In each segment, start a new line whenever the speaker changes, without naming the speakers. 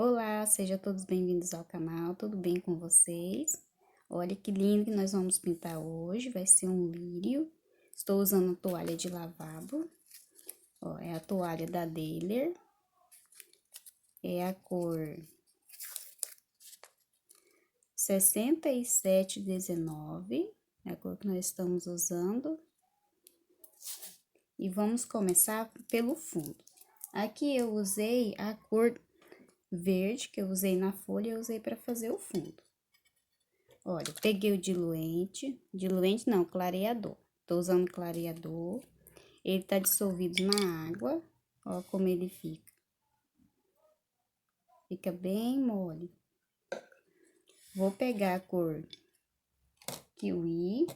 Olá, sejam todos bem-vindos ao canal, tudo bem com vocês? Olha que lindo que nós vamos pintar hoje, vai ser um lírio. Estou usando toalha de lavabo, ó, é a toalha da Dahler, é a cor 6719, é a cor que nós estamos usando. E vamos começar pelo fundo. Aqui eu usei a cor verde que eu usei na folha, eu usei para fazer o fundo. Olha, peguei o diluente não, clareador. Tô usando clareador. Ele tá dissolvido na água, ó como ele fica. Fica bem mole. Vou pegar a cor kiwi.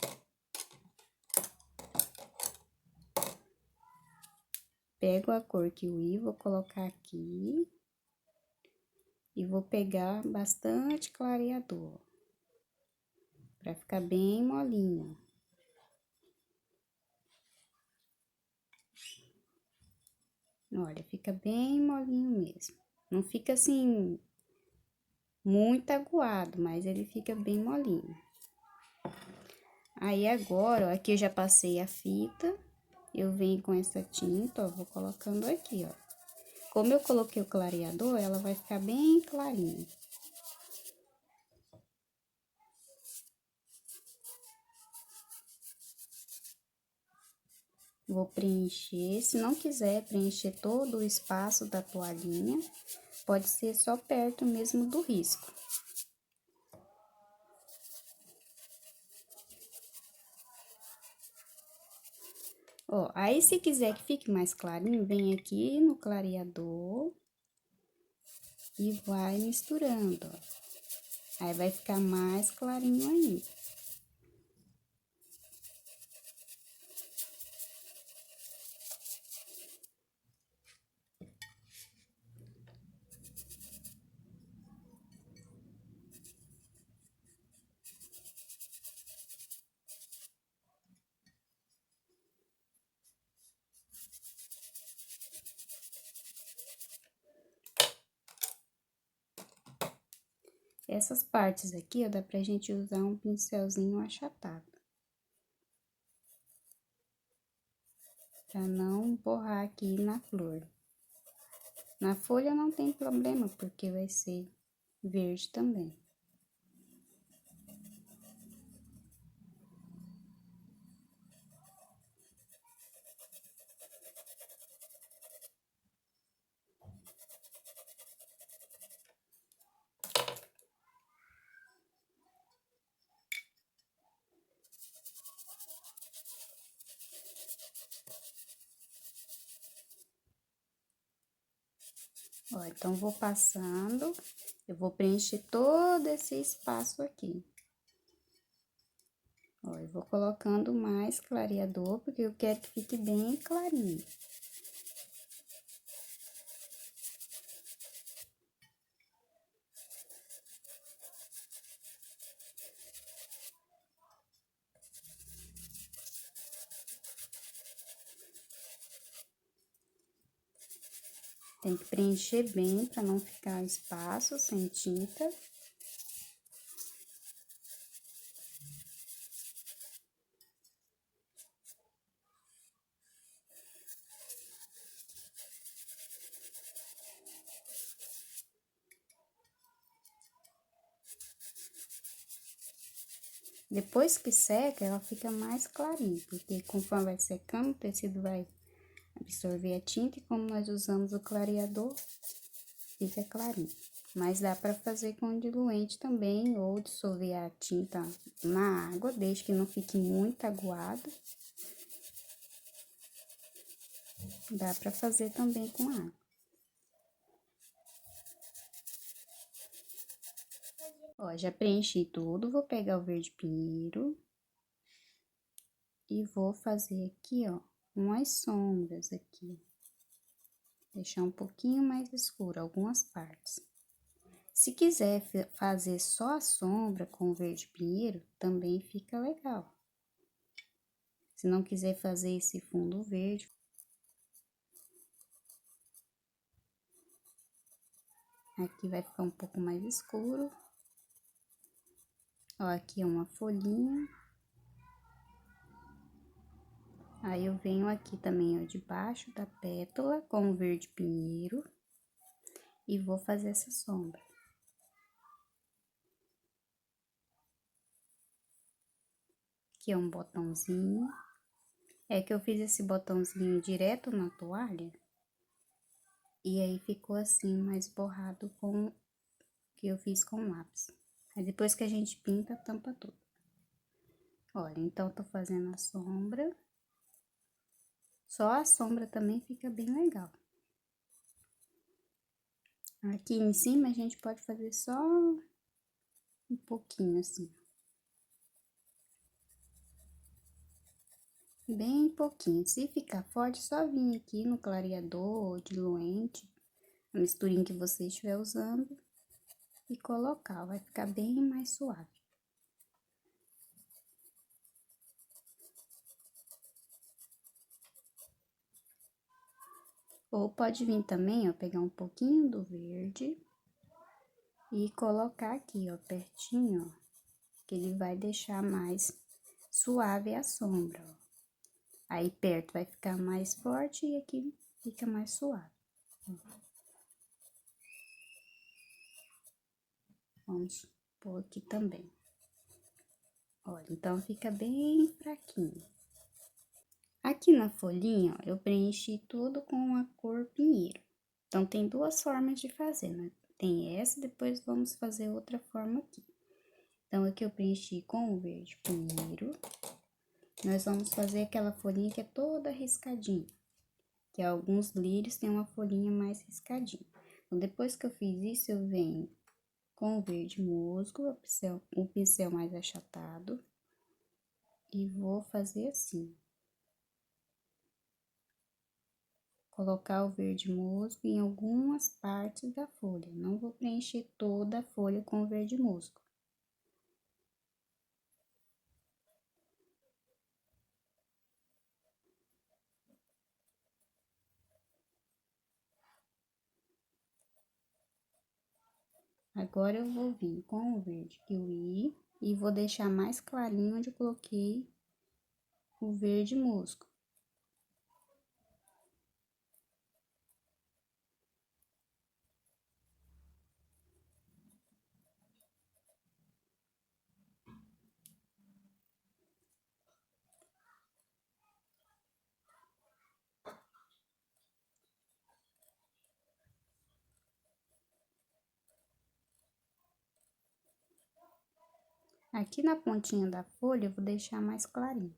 Pego a cor kiwi, vou colocar aqui. E vou pegar bastante clareador. Pra ficar bem molinho. Olha, fica bem molinho mesmo. Não fica assim muito aguado, mas ele fica bem molinho. Aí agora, ó, aqui eu já passei a fita, eu venho com essa tinta, ó, vou colocando aqui, ó. Como eu coloquei o clareador, ela vai ficar bem clarinha. Vou preencher, se não quiser preencher todo o espaço da toalhinha, pode ser só perto mesmo do risco. Ó, aí se quiser que fique mais clarinho, vem aqui no clareador e vai misturando, ó. Aí vai ficar mais clarinho ainda. Essas partes aqui, ó, dá pra gente usar um pincelzinho achatado. Pra não borrar aqui na flor. Na folha não tem problema, porque vai ser verde também. Ó, então, vou passando, eu vou preencher todo esse espaço aqui. Ó, eu vou colocando mais clareador, porque eu quero que fique bem clarinho. Tem que preencher bem, para não ficar espaço sem tinta. Depois que seca, ela fica mais clarinha, porque conforme vai secando, o tecido vai absorver a tinta e como nós usamos o clareador, fica clarinho. Mas dá pra fazer com diluente também, ou dissolver a tinta na água, desde que não fique muito aguado. Dá pra fazer também com água. Ó, já preenchi tudo, vou pegar o verde pinheiro. E vou fazer aqui, ó, umas sombras aqui. Deixar um pouquinho mais escuro, algumas partes. Se quiser fazer só a sombra com verde pinheiro, também fica legal. Se não quiser fazer esse fundo verde. Aqui vai ficar um pouco mais escuro. Ó, aqui é uma folhinha. Aí, eu venho aqui também, ó, debaixo da pétala com o verde pinheiro. E vou fazer essa sombra. Aqui é um botãozinho. É que eu fiz esse botãozinho direto na toalha. E aí, ficou assim, mais borrado com o que eu fiz com lápis. Aí, depois que a gente pinta, tampa tudo. Olha, então, tô fazendo a sombra. Só a sombra também fica bem legal. Aqui em cima, a gente pode fazer só um pouquinho, assim. Bem pouquinho. Se ficar forte, só vir aqui no clareador, diluente, a misturinha que você estiver usando, e colocar. Vai ficar bem mais suave. Ou pode vir também, ó, pegar um pouquinho do verde e colocar aqui, ó, pertinho, ó, que ele vai deixar mais suave a sombra, ó. Aí, perto vai ficar mais forte e aqui fica mais suave. Vamos pôr aqui também. Olha, então fica bem fraquinho. Aqui na folhinha, ó, eu preenchi tudo com a cor pinheiro. Então, tem duas formas de fazer, né? Tem essa, depois vamos fazer outra forma aqui. Então, aqui eu preenchi com o verde pinheiro. Nós vamos fazer aquela folhinha que é toda riscadinha. Que alguns lírios têm uma folhinha mais riscadinha. Então, depois que eu fiz isso, eu venho com o verde musgo, o pincel mais achatado. E vou fazer assim. Colocar o verde musgo em algumas partes da folha. Não vou preencher toda a folha com o verde musgo. Agora, eu vou vir com o verde kiwi e vou deixar mais clarinho onde eu coloquei o verde musgo. Aqui na pontinha da folha, eu vou deixar mais clarinho.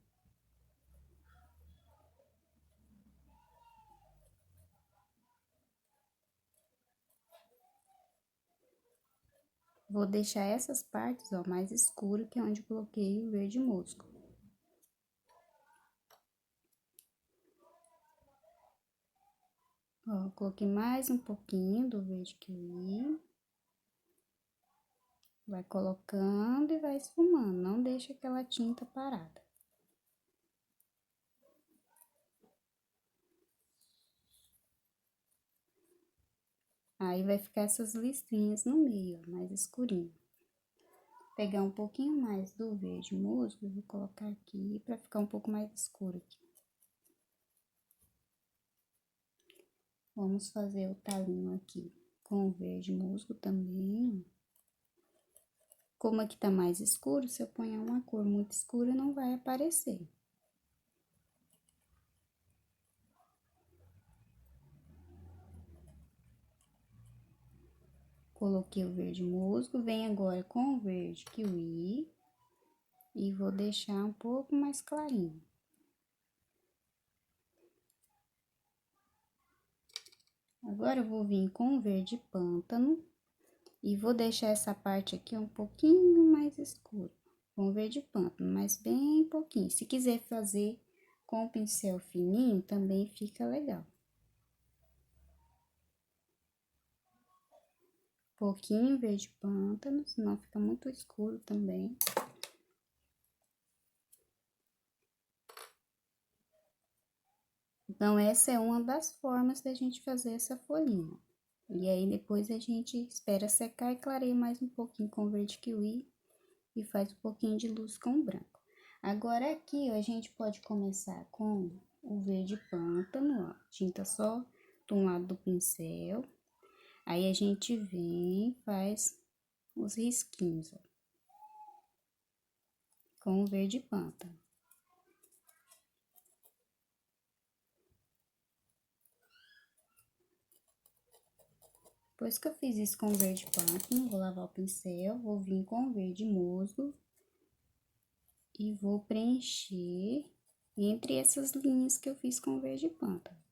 Vou deixar essas partes, ó, mais escuro, que é onde eu coloquei o verde musgo. Ó, coloquei mais um pouquinho do verde kiwi. Vai colocando e vai esfumando, não deixa aquela tinta parada. Aí, vai ficar essas listrinhas no meio, ó, mais escurinho. Pegar um pouquinho mais do verde musgo, vou colocar aqui pra ficar um pouco mais escuro aqui. Vamos fazer o talinho aqui com o verde musgo também. Como aqui tá mais escuro, se eu ponhar uma cor muito escura, não vai aparecer. Coloquei o verde musgo, vem agora com o verde kiwi e vou deixar um pouco mais clarinho. Agora, eu vou vir com o verde pântano e vou deixar essa parte aqui um pouquinho mais escura, com o verde pântano, mas bem pouquinho. Se quiser fazer com o pincel fininho, também fica legal. Pouquinho verde pântano, senão fica muito escuro também. Então, essa é uma das formas da gente fazer essa folhinha. E aí, depois a gente espera secar e clareia mais um pouquinho com o verde kiwi e faz um pouquinho de luz com o branco. Agora aqui, ó, a gente pode começar com o verde pântano, ó, tinta só de um lado do pincel. Aí a gente vem, faz os risquinhos, ó, com o verde pântano. Depois que eu fiz isso com o verde pântano, vou lavar o pincel, vou vir com o verde musgo e vou preencher entre essas linhas que eu fiz com o verde pântano.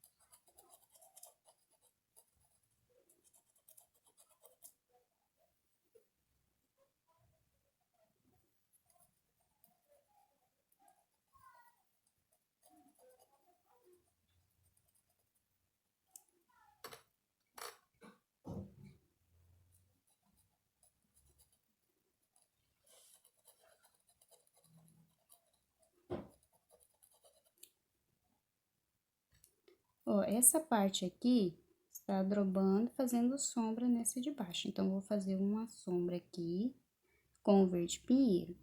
Ó, essa parte aqui está dobrando, fazendo sombra nessa de baixo. Então, vou fazer uma sombra aqui com o verde pinheiro.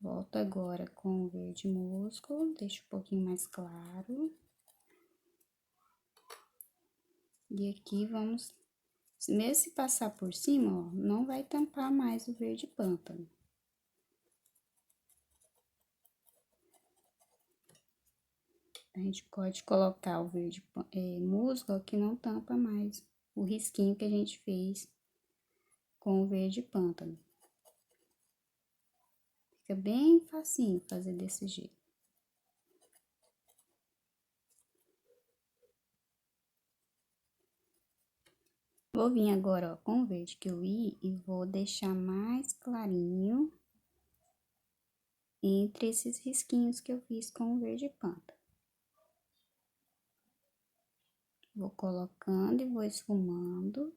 Volto agora com o verde musgo, deixo um pouquinho mais claro. E aqui vamos, mesmo se passar por cima, ó, não vai tampar mais o verde pântano. A gente pode colocar o verde musgo, ó, que não tampa mais o risquinho que a gente fez com o verde pântano. Fica bem facinho fazer desse jeito. Vou vir agora, ó, com o verde kiwi e vou deixar mais clarinho entre esses risquinhos que eu fiz com o verde pântano. Vou colocando e vou esfumando.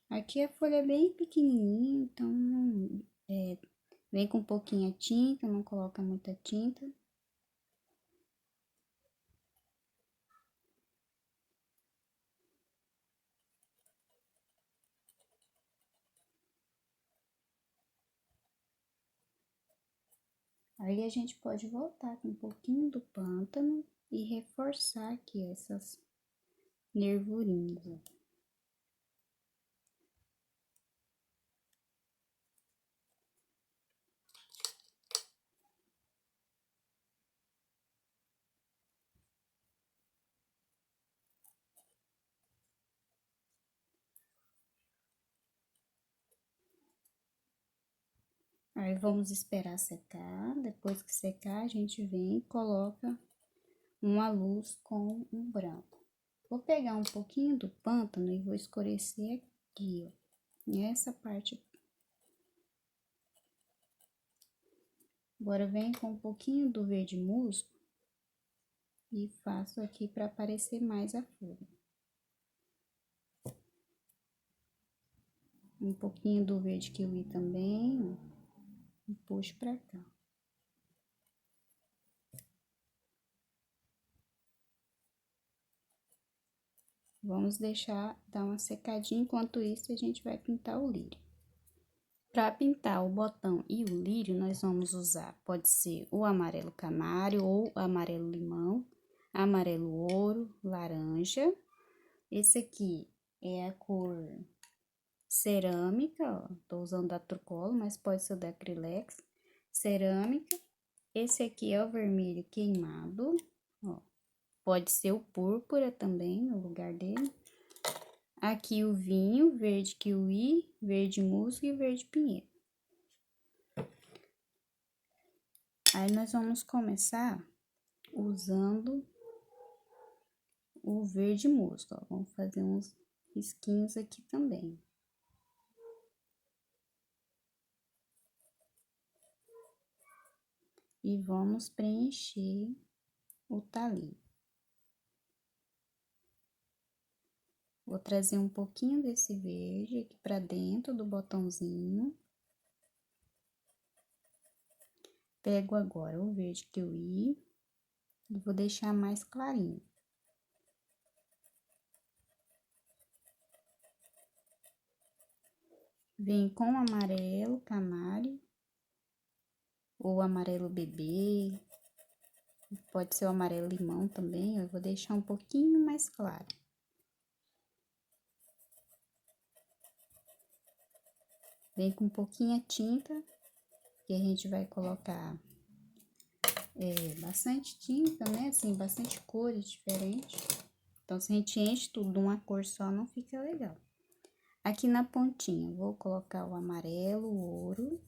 Aqui a folha é bem pequenininha, então vem com pouquinha tinta, não coloca muita tinta. Aí a gente pode voltar com um pouquinho do pântano e reforçar aqui essas nervurinhas, ó. Aí vamos esperar secar, depois que secar a gente vem e coloca uma luz com um branco. Vou pegar um pouquinho do pântano e vou escurecer aqui, ó, nessa parte. Agora, venho com um pouquinho do verde musgo e faço aqui para aparecer mais a folha. Um pouquinho do verde kiwi também, ó, e puxo pra cá. Vamos deixar dar uma secadinha, enquanto isso a gente vai pintar o lírio. Para pintar o botão e o lírio, nós vamos usar, pode ser o amarelo canário ou amarelo limão, amarelo ouro, laranja. Esse aqui é a cor cerâmica, ó, tô usando da Trucolo, mas pode ser da Acrylex, cerâmica. Esse aqui é o vermelho queimado, ó, pode ser o púrpura também no lugar dele. Aqui o vinho, verde kiwi, verde musgo e verde pinheiro. Aí, nós vamos começar usando o verde musgo, ó. Vamos fazer uns risquinhos aqui também. E vamos preencher o talinho. Vou trazer um pouquinho desse verde aqui pra dentro do botãozinho. Pego agora o verde kiwi e vou deixar mais clarinho. Vem com o amarelo canário ou amarelo bebê, pode ser o amarelo limão também, eu vou deixar um pouquinho mais claro. Vem com um pouquinho de tinta, que a gente vai colocar bastante tinta, né, assim, bastante cores diferentes. Então, se a gente enche tudo de uma cor só, não fica legal. Aqui na pontinha, vou colocar o amarelo, o ouro.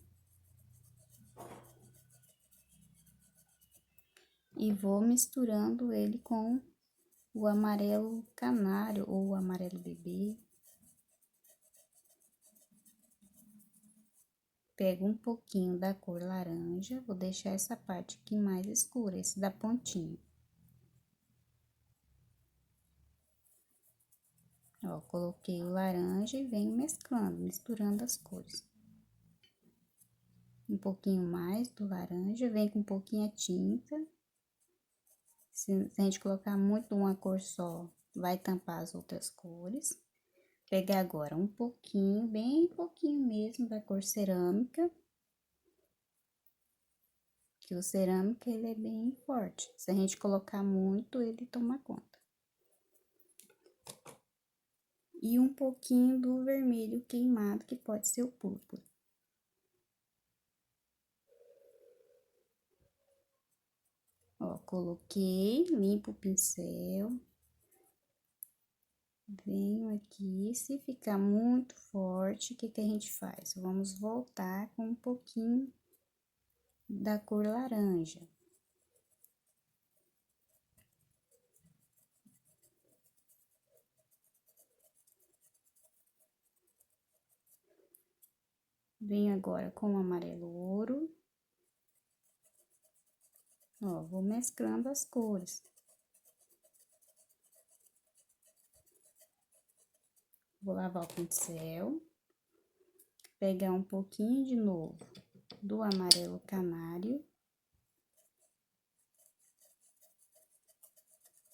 E vou misturando ele com o amarelo canário ou o amarelo bebê. Pego um pouquinho da cor laranja, vou deixar essa parte aqui mais escura, esse da pontinha. Ó, coloquei o laranja e venho mesclando, misturando as cores. Um pouquinho mais do laranja, vem com um pouquinho de tinta. Se a gente colocar muito de uma cor só, vai tampar as outras cores. Pegar agora um pouquinho, bem pouquinho mesmo, da cor cerâmica. Que o cerâmica, ele é bem forte. Se a gente colocar muito, ele toma conta. E um pouquinho do vermelho queimado, que pode ser o púrpura. Ó, coloquei, limpo o pincel. Venho aqui, se ficar muito forte, o que que a gente faz? Vamos voltar com um pouquinho da cor laranja. Venho agora com o amarelo ouro. Ó, vou mesclando as cores. Vou lavar o pincel. Pegar um pouquinho de novo do amarelo canário.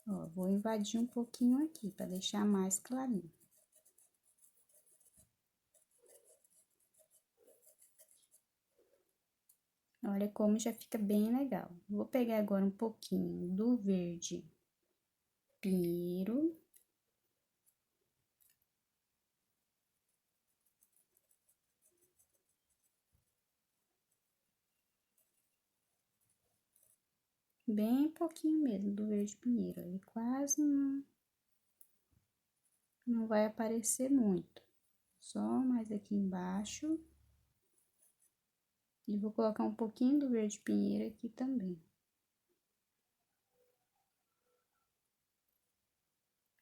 Ó, vou invadir um pouquinho aqui, para deixar mais clarinho. Olha como já fica bem legal. Vou pegar agora um pouquinho do verde pinheiro. Bem pouquinho mesmo do verde pinheiro. Ele quase não vai aparecer muito. Só mais aqui embaixo. E vou colocar um pouquinho do verde pinheiro aqui também.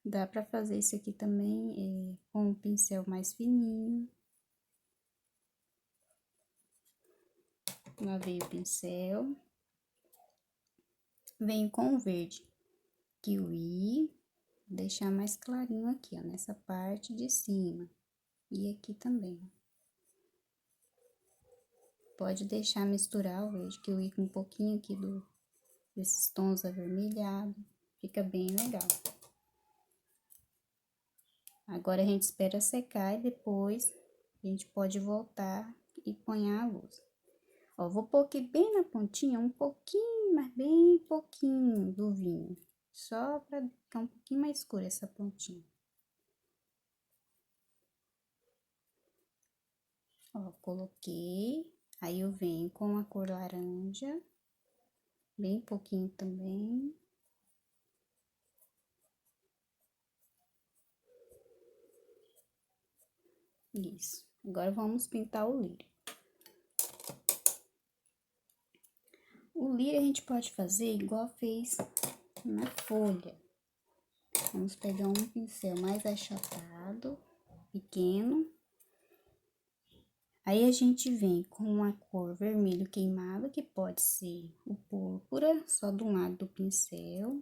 Dá pra fazer isso aqui também com um pincel mais fininho. Lavei o pincel. Venho com o verde kiwi. Deixar mais clarinho aqui, ó, nessa parte de cima. E aqui também. Pode deixar misturar o verde kiwi com um pouquinho aqui desses tons avermelhados. Fica bem legal. Agora, a gente espera secar e depois a gente pode voltar e pôr a luz. Ó, vou pôr aqui bem na pontinha, um pouquinho, mas bem pouquinho do vinho. Só pra ficar um pouquinho mais escura essa pontinha. Ó, coloquei. Aí, eu venho com a cor laranja. Bem pouquinho também. Isso. Agora, vamos pintar o lírio. O lírio a gente pode fazer igual fez na folha. Vamos pegar um pincel mais achatado, pequeno. Aí, a gente vem com a cor vermelho queimado, que pode ser o púrpura, só de um lado do pincel.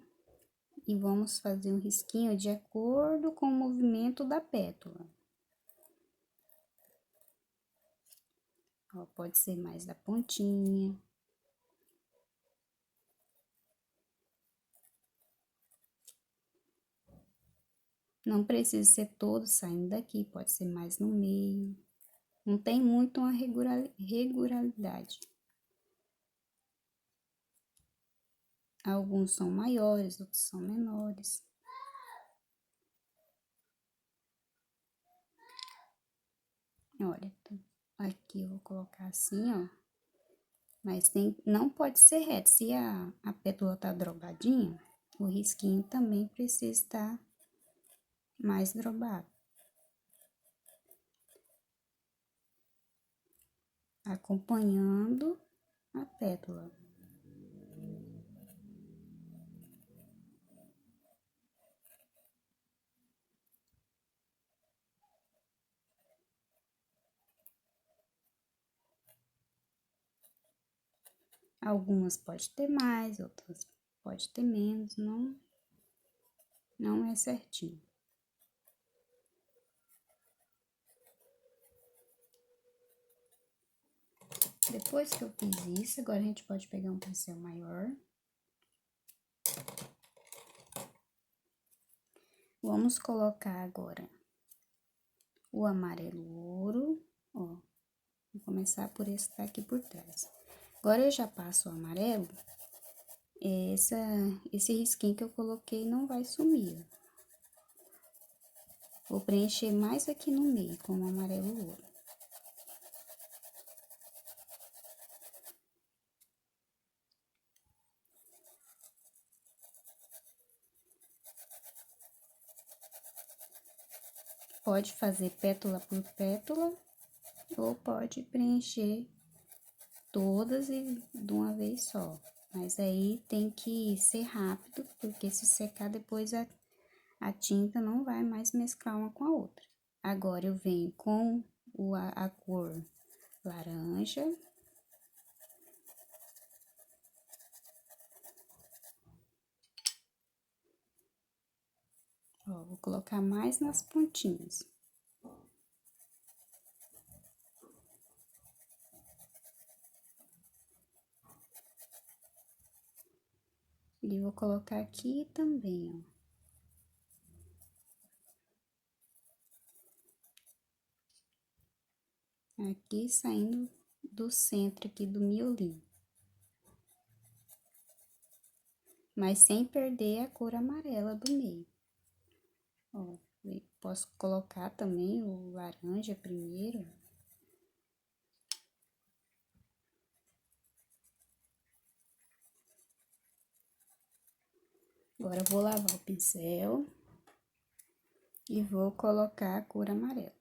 e vamos fazer um risquinho de acordo com o movimento da pétala. Ó, pode ser mais da pontinha. Não precisa ser todo saindo daqui, pode ser mais no meio. Não tem muito uma regularidade. Alguns são maiores, outros são menores. Olha, aqui eu vou colocar assim, ó. Mas não pode ser reto. Se a pétala tá drobadinha, o risquinho também precisa estar mais drobado. Acompanhando a pétala. Algumas pode ter mais, outras pode ter menos, não é certinho. Depois que eu fiz isso, agora a gente pode pegar um pincel maior. Vamos colocar agora o amarelo ouro, ó. Vou começar por esse que tá aqui por trás. Agora eu já passo o amarelo, esse risquinho que eu coloquei não vai sumir. Vou preencher mais aqui no meio com o amarelo ouro. Pode fazer pétala por pétala, ou pode preencher todas e de uma vez só. Mas aí tem que ser rápido, porque se secar depois a tinta não vai mais mesclar uma com a outra. Agora eu venho com a cor laranja. Ó, vou colocar mais nas pontinhas. E vou colocar aqui também, ó. Aqui saindo do centro aqui do miolinho. Mas sem perder a cor amarela do meio. Ó, posso colocar também o laranja primeiro. Agora, eu vou lavar o pincel e vou colocar a cor amarela.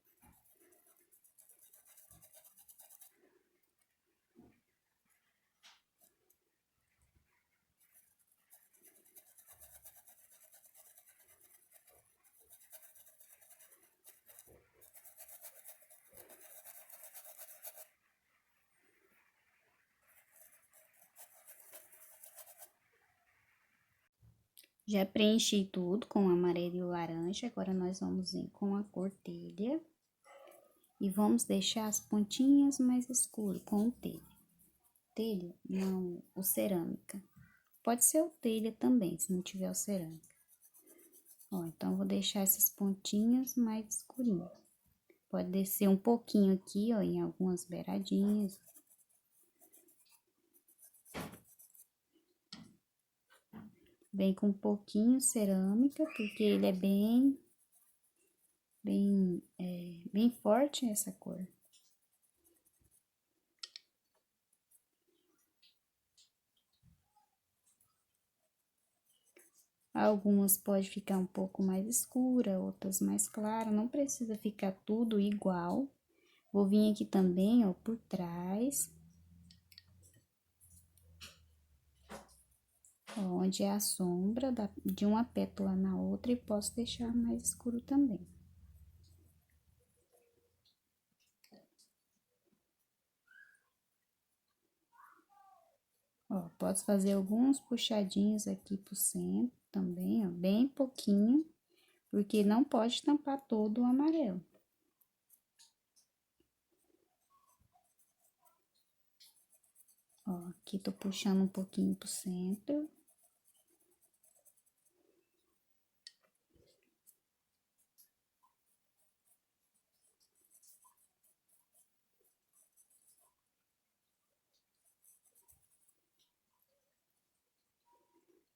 Já preenchi tudo com o amarelo e o laranja, agora nós vamos vir com a cor telha. E vamos deixar as pontinhas mais escuras com o telha. Telha, não, o cerâmica. Pode ser o telha também, se não tiver o cerâmica. Ó, então, vou deixar essas pontinhas mais escurinhas. Pode descer um pouquinho aqui, ó, em algumas beiradinhas. Vem com um pouquinho cerâmica, porque ele é bem forte essa cor. Algumas pode ficar um pouco mais escura, outras mais clara, não precisa ficar tudo igual. Vou vir aqui também, ó, por trás. Ó, onde é a sombra de uma pétala na outra e posso deixar mais escuro também. Ó, posso fazer alguns puxadinhos aqui pro centro também, ó, bem pouquinho, porque não pode tampar todo o amarelo. Ó, aqui tô puxando um pouquinho pro centro.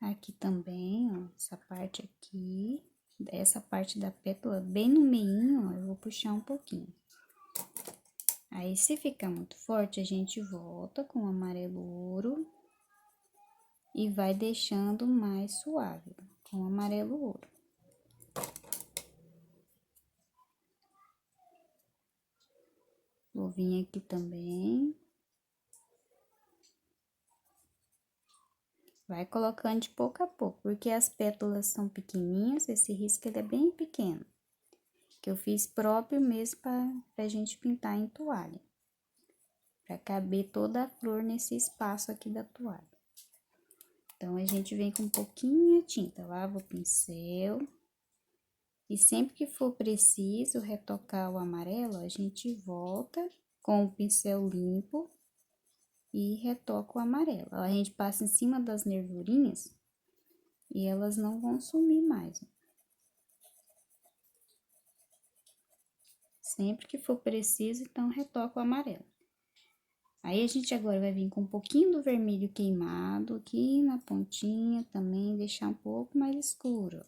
Aqui também, ó, essa parte aqui, essa parte da pétala bem no meinho, ó, eu vou puxar um pouquinho. Aí, se ficar muito forte, a gente volta com o amarelo ouro e vai deixando mais suave, com o amarelo ouro. Vou vir aqui também. Vai colocando de pouco a pouco, porque as pétalas são pequenininhas, esse risco ele é bem pequeno. Que eu fiz próprio mesmo pra gente pintar em toalha. Pra caber toda a flor nesse espaço aqui da toalha. Então, a gente vem com um pouquinho de tinta, lava o pincel. E sempre que for preciso retocar o amarelo, a gente volta com o pincel limpo e retoca o amarelo. A gente passa em cima das nervurinhas e elas não vão sumir mais. Sempre que for preciso, então, retoca o amarelo. Aí, a gente agora vai vir com um pouquinho do vermelho queimado aqui na pontinha também, deixar um pouco mais escuro.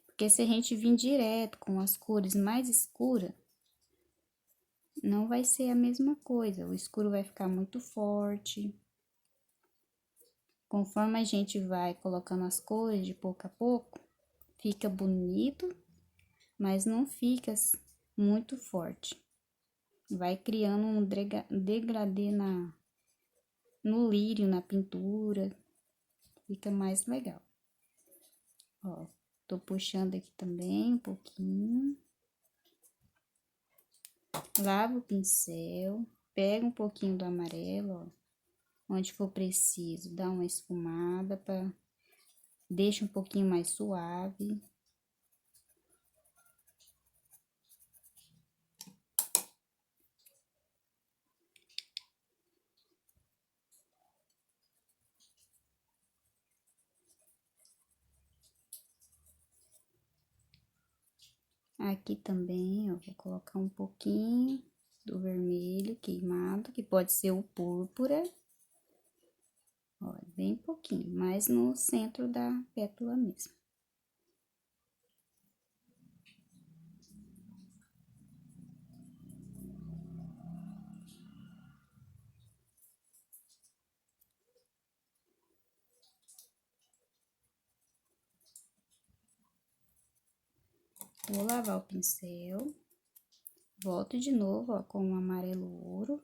Porque se a gente vir direto com as cores mais escuras, não vai ser a mesma coisa. O escuro vai ficar muito forte. Conforme a gente vai colocando as cores de pouco a pouco, fica bonito, mas não fica muito forte. Vai criando um degradê no lírio, na pintura, fica mais legal. Ó, tô puxando aqui também um pouquinho. Lava o pincel, pega um pouquinho do amarelo, ó, onde for preciso, dá uma esfumada, deixa um pouquinho mais suave. Aqui também, ó, vou colocar um pouquinho do vermelho queimado, que pode ser o púrpura. Ó, bem pouquinho, mas no centro da pétala mesmo. Vou lavar o pincel, volto de novo, ó, com o amarelo ouro.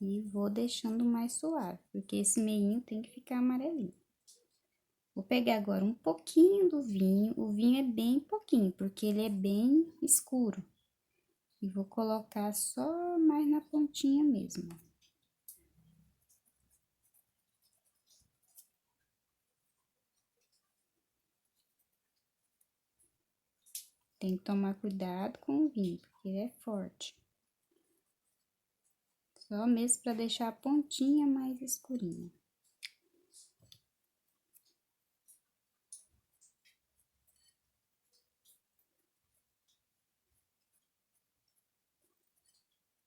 E vou deixando mais suave, porque esse meinho tem que ficar amarelinho. Vou pegar agora um pouquinho do vinho, o vinho é bem pouquinho, porque ele é bem escuro. E vou colocar só mais na pontinha mesmo. Tem que tomar cuidado com o vinho, porque ele é forte. Só mesmo para deixar a pontinha mais escurinha.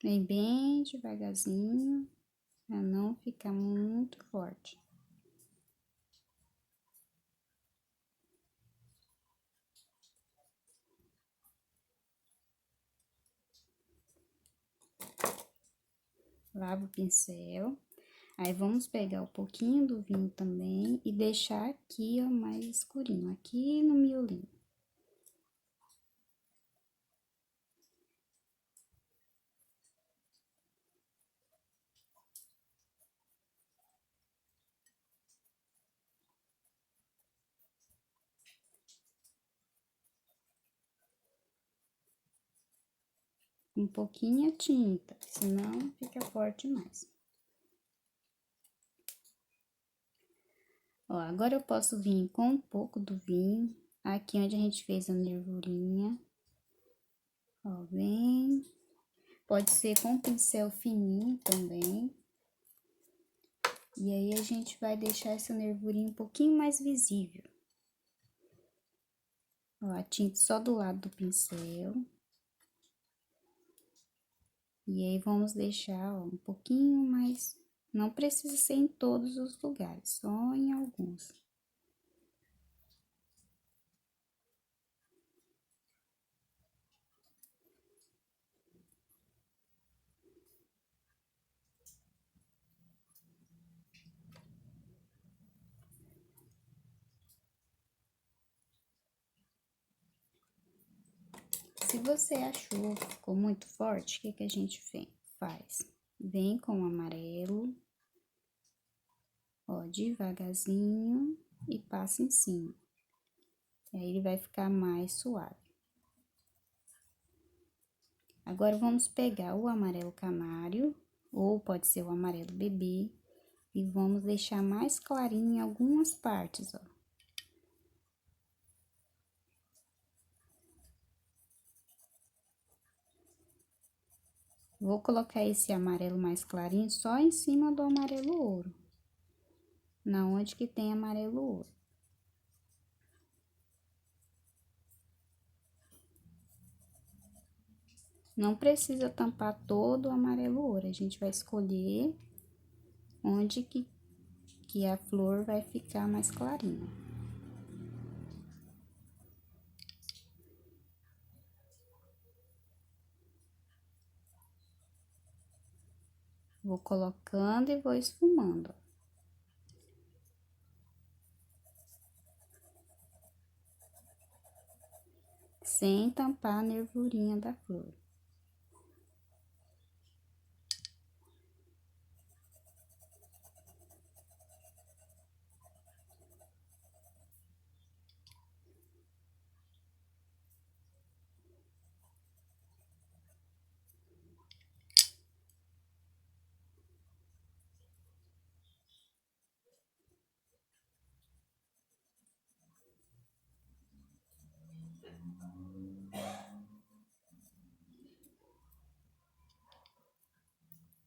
Vem bem devagarzinho, para não ficar muito forte. Lava o pincel. Aí, vamos pegar um pouquinho do vinho também e deixar aqui, ó, mais escurinho, aqui no miolinho. Um pouquinho a tinta, senão fica forte mais. Ó, agora eu posso vir com um pouco do vinho, aqui onde a gente fez a nervurinha. Ó, vem. Pode ser com um pincel fininho também. E aí, a gente vai deixar essa nervurinha um pouquinho mais visível. Ó, a tinta só do lado do pincel. E aí, vamos deixar, ó, um pouquinho mais... Não precisa ser em todos os lugares, só em alguns. Se você achou que ficou muito forte, o que que a gente faz? Vem com o amarelo, ó, devagarzinho e passa em cima. Aí, ele vai ficar mais suave. Agora, vamos pegar o amarelo canário, ou pode ser o amarelo bebê, e vamos deixar mais clarinho em algumas partes, ó. Vou colocar esse amarelo mais clarinho só em cima do amarelo ouro, na onde que tem amarelo ouro. Não precisa tampar todo o amarelo ouro, a gente vai escolher onde que a flor vai ficar mais clarinha. Vou colocando e vou esfumando, ó. Sem tampar a nervurinha da flor.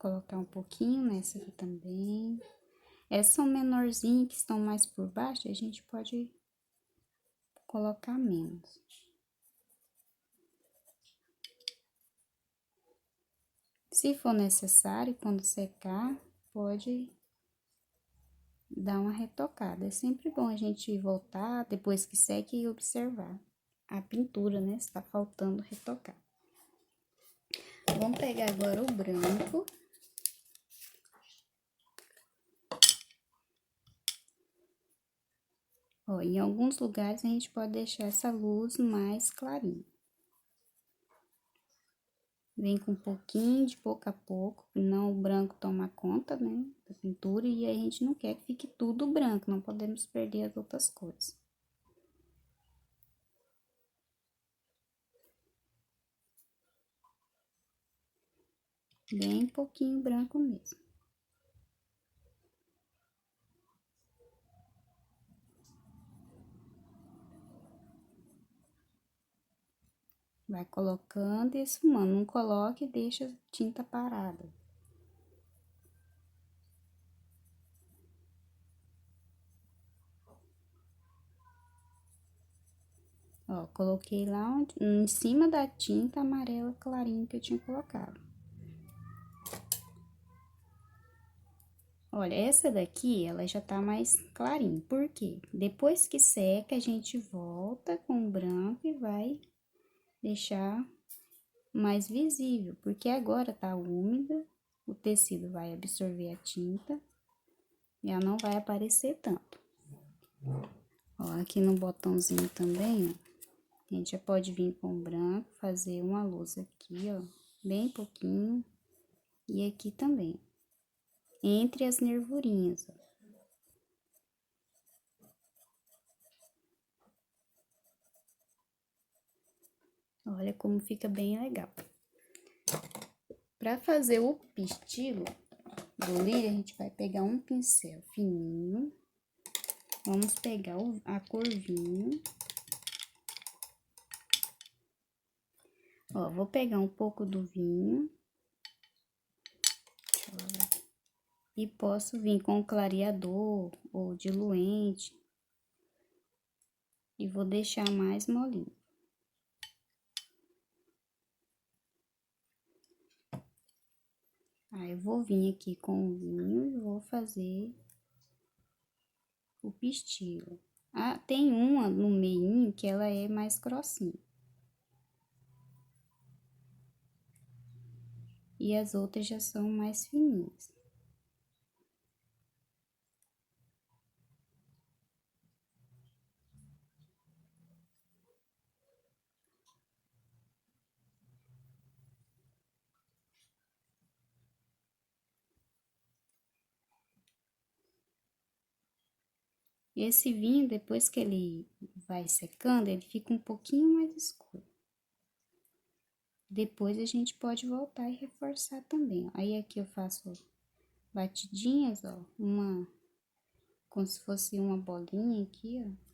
Colocar um pouquinho nessa aqui também. Essas são menorzinhas que estão mais por baixo, a gente pode colocar menos. Se for necessário, quando secar, pode dar uma retocada. É sempre bom a gente voltar depois que seque e observar a pintura, né? Se tá faltando retocar. Vamos pegar agora o branco. Ó, em alguns lugares a gente pode deixar essa luz mais clarinha. Vem com um pouquinho de pouco a pouco, não o branco toma conta, né, da pintura, e aí a gente não quer que fique tudo branco, não podemos perder as outras cores. Bem pouquinho branco mesmo. Vai colocando e esfumando, não coloque e deixa a tinta parada. Ó, coloquei lá em cima da tinta amarela clarinha que eu tinha colocado. Olha, essa daqui, ela já tá mais clarinha, por quê? Depois que seca, a gente volta com o branco e vai deixar mais visível, porque agora tá úmida, o tecido vai absorver a tinta e ela não vai aparecer tanto. Ó, aqui no botãozinho também, ó, a gente já pode vir com branco, fazer uma luz aqui, ó, bem pouquinho, e aqui também, entre as nervurinhas, ó. Olha como fica bem legal. Para fazer o pistilo do lírio, a gente vai pegar um pincel fininho Vamos pegar a cor vinho. Ó, vou pegar um pouco do vinho. E posso vir com clareador ou diluente. E vou deixar mais molinho. Aí, eu vou vir aqui com o vinho e vou fazer o pistilo. Ah, tem uma no meio que ela é mais grossinha. E as outras já são mais fininhas. E esse vinho, depois que ele vai secando, ele fica um pouquinho mais escuro. Depois a gente pode voltar e reforçar também, ó. Aí aqui eu faço batidinhas, ó, como se fosse uma bolinha aqui, ó.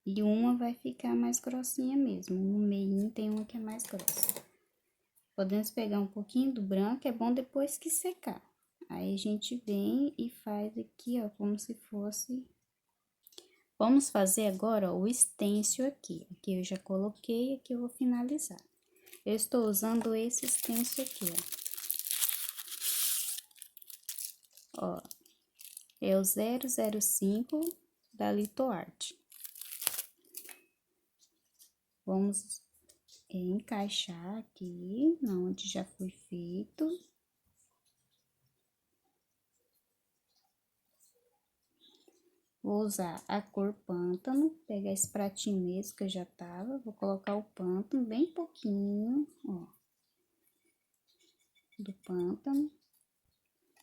E uma vai ficar mais grossinha mesmo, no meio tem uma que é mais grossa. Podemos pegar um pouquinho do branco, é bom depois que secar. Aí a gente vem e faz aqui, ó, como se fosse... Vamos fazer agora, ó, o stencil aqui. Aqui eu já coloquei, aqui eu vou finalizar. Eu estou usando esse stencil aqui, ó. Ó, é o 005 da Litoarte. Vamos encaixar aqui, onde já foi feito. Vou usar a cor pântano, pegar esse pratinho mesmo que eu já tava, vou colocar o pântano bem pouquinho, ó, do pântano.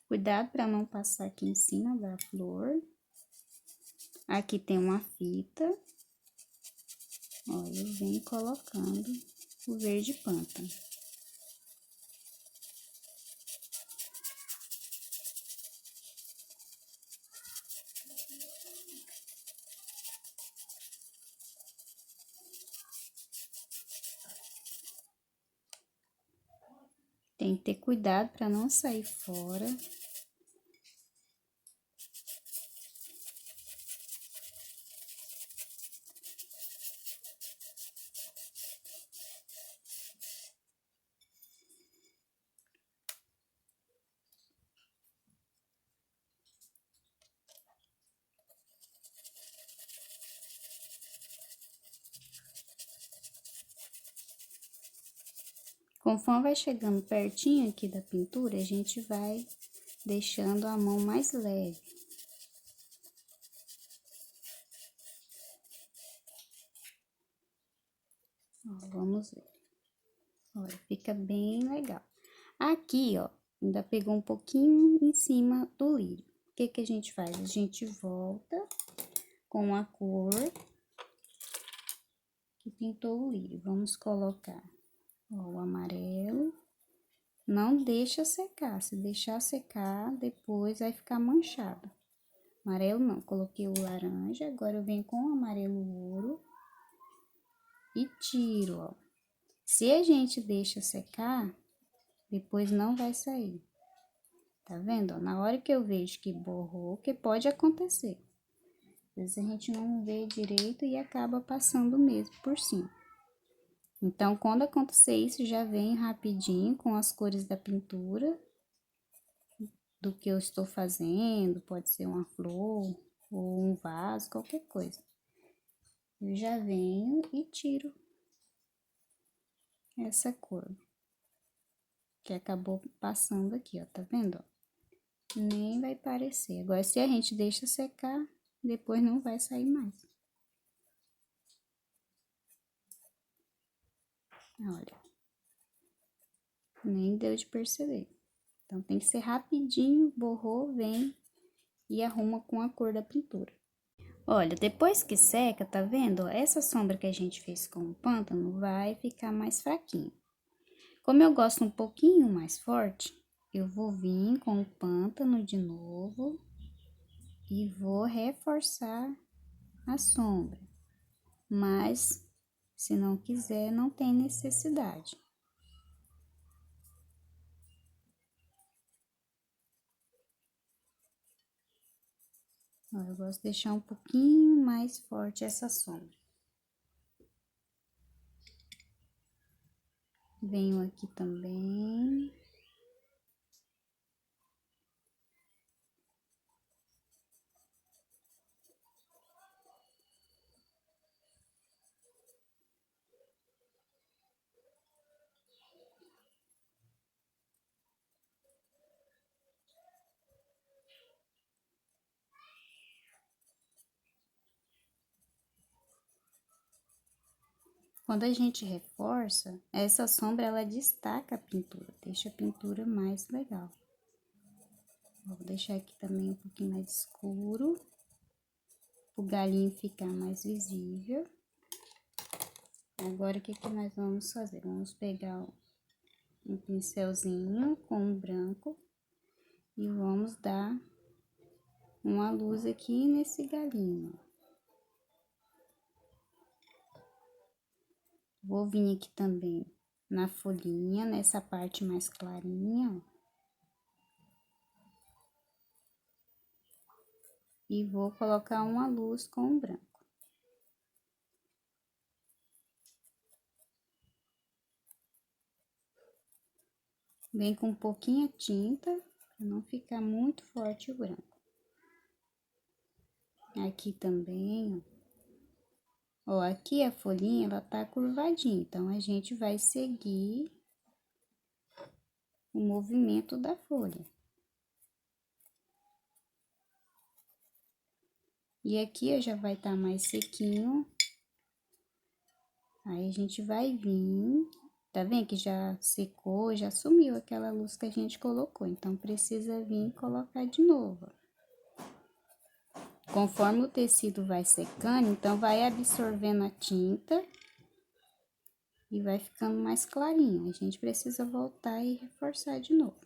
Cuidado para não passar aqui em cima da flor. Aqui tem uma fita, ó, eu venho colocando o verde pântano. Tem que ter cuidado para não sair fora. Conforme vai chegando pertinho aqui da pintura, a gente vai deixando a mão mais leve. Ó, vamos ver. Olha, fica bem legal. Aqui, ó, ainda pegou um pouquinho em cima do lírio. O que que a gente faz? A gente volta com a cor que pintou o lírio. Vamos colocar, ó, o amarelo. Não deixa secar. Se deixar secar, depois vai ficar manchado. Amarelo não, coloquei o laranja. Agora eu venho com o amarelo ouro e tiro, ó. Se a gente deixa secar, depois não vai sair. Tá vendo? Na hora que eu vejo que borrou, que pode acontecer. Às vezes a gente não vê direito e acaba passando mesmo por cima. Então, quando acontecer isso, já vem rapidinho com as cores da pintura, do que eu estou fazendo, pode ser uma flor ou um vaso, qualquer coisa. Eu já venho e tiro essa cor, que acabou passando aqui, ó, tá vendo? Nem vai parecer. Agora, se a gente deixa secar, depois não vai sair mais. Olha, nem deu de perceber, Então, tem que ser rapidinho, borrou, vem e arruma com a cor da pintura. Olha, depois que seca, tá vendo? Essa sombra que a gente fez com o pântano vai ficar mais fraquinho. Como eu gosto um pouquinho mais forte, eu vou vir com o pântano de novo e vou reforçar a sombra. Mas, se não quiser, não tem necessidade. Ó, eu gosto de deixar um pouquinho mais forte essa sombra. Venho aqui também. Quando a gente reforça, essa sombra, ela destaca a pintura, deixa a pintura mais legal. Vou deixar aqui também um pouquinho mais escuro, o galinho ficar mais visível. Agora, o que nós vamos fazer? Vamos pegar um pincelzinho com um branco e vamos dar uma luz aqui nesse galinho. Vou vir aqui também na folhinha, nessa parte mais clarinha, ó. E vou colocar uma luz com o branco. Vem com um pouquinho de tinta, para não ficar muito forte o branco. Aqui também, ó. Ó, aqui a folhinha, ela tá curvadinha, então a gente vai seguir o movimento da folha. E aqui, ó, já vai estar mais sequinho. Aí, a gente vai vir, tá vendo que já secou, já sumiu aquela luz que a gente colocou. Então, precisa vir e colocar de novo, ó. Conforme o tecido vai secando, então, vai absorvendo a tinta e vai ficando mais clarinho. A gente precisa voltar e reforçar de novo.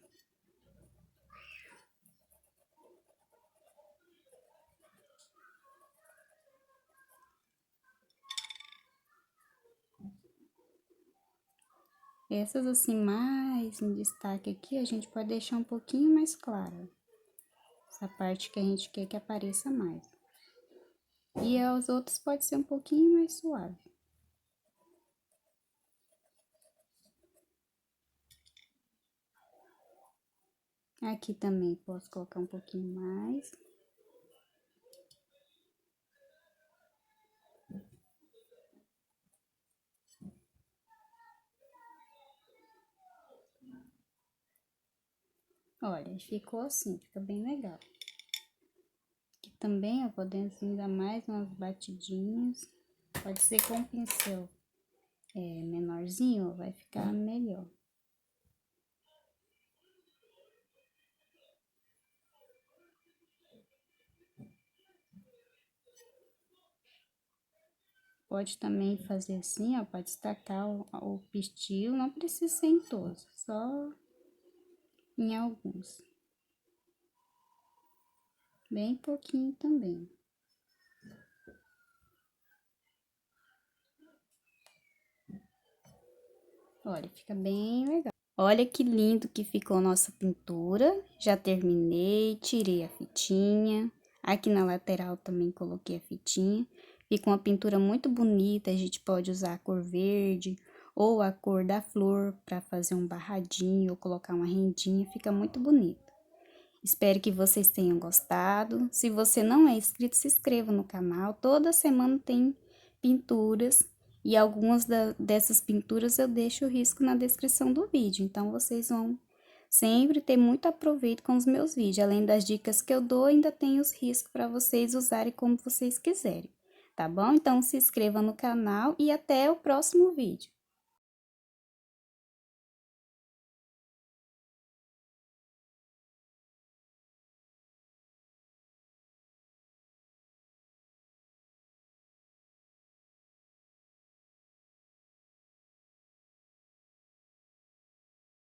Essas assim, mais em destaque aqui, a gente pode deixar um pouquinho mais clara. Essa parte que a gente quer que apareça mais. E os outros pode ser um pouquinho mais suave. Aqui também posso colocar um pouquinho mais. Olha, ficou assim, fica bem legal. Aqui também eu podemos ainda mais umas batidinhas. Pode ser com um pincel menorzinho, vai ficar melhor. Pode também fazer assim, ó, pode destacar o pistilo, não precisa ser em todos, só em alguns. Bem pouquinho também. Olha, fica bem legal. Olha que lindo que ficou nossa pintura. Já terminei, tirei a fitinha. Aqui na lateral também coloquei a fitinha. Fica uma pintura muito bonita, a gente pode usar a cor verde ou a cor da flor para fazer um barradinho ou colocar uma rendinha, fica muito bonito. Espero que vocês tenham gostado. Se você não é inscrito, se inscreva no canal. Toda semana tem pinturas e algumas dessas pinturas eu deixo o risco na descrição do vídeo. Então, vocês vão sempre ter muito aproveito com os meus vídeos. Além das dicas que eu dou, ainda tem os riscos para vocês usarem como vocês quiserem. Tá bom? Então, se inscreva no canal e até o próximo vídeo.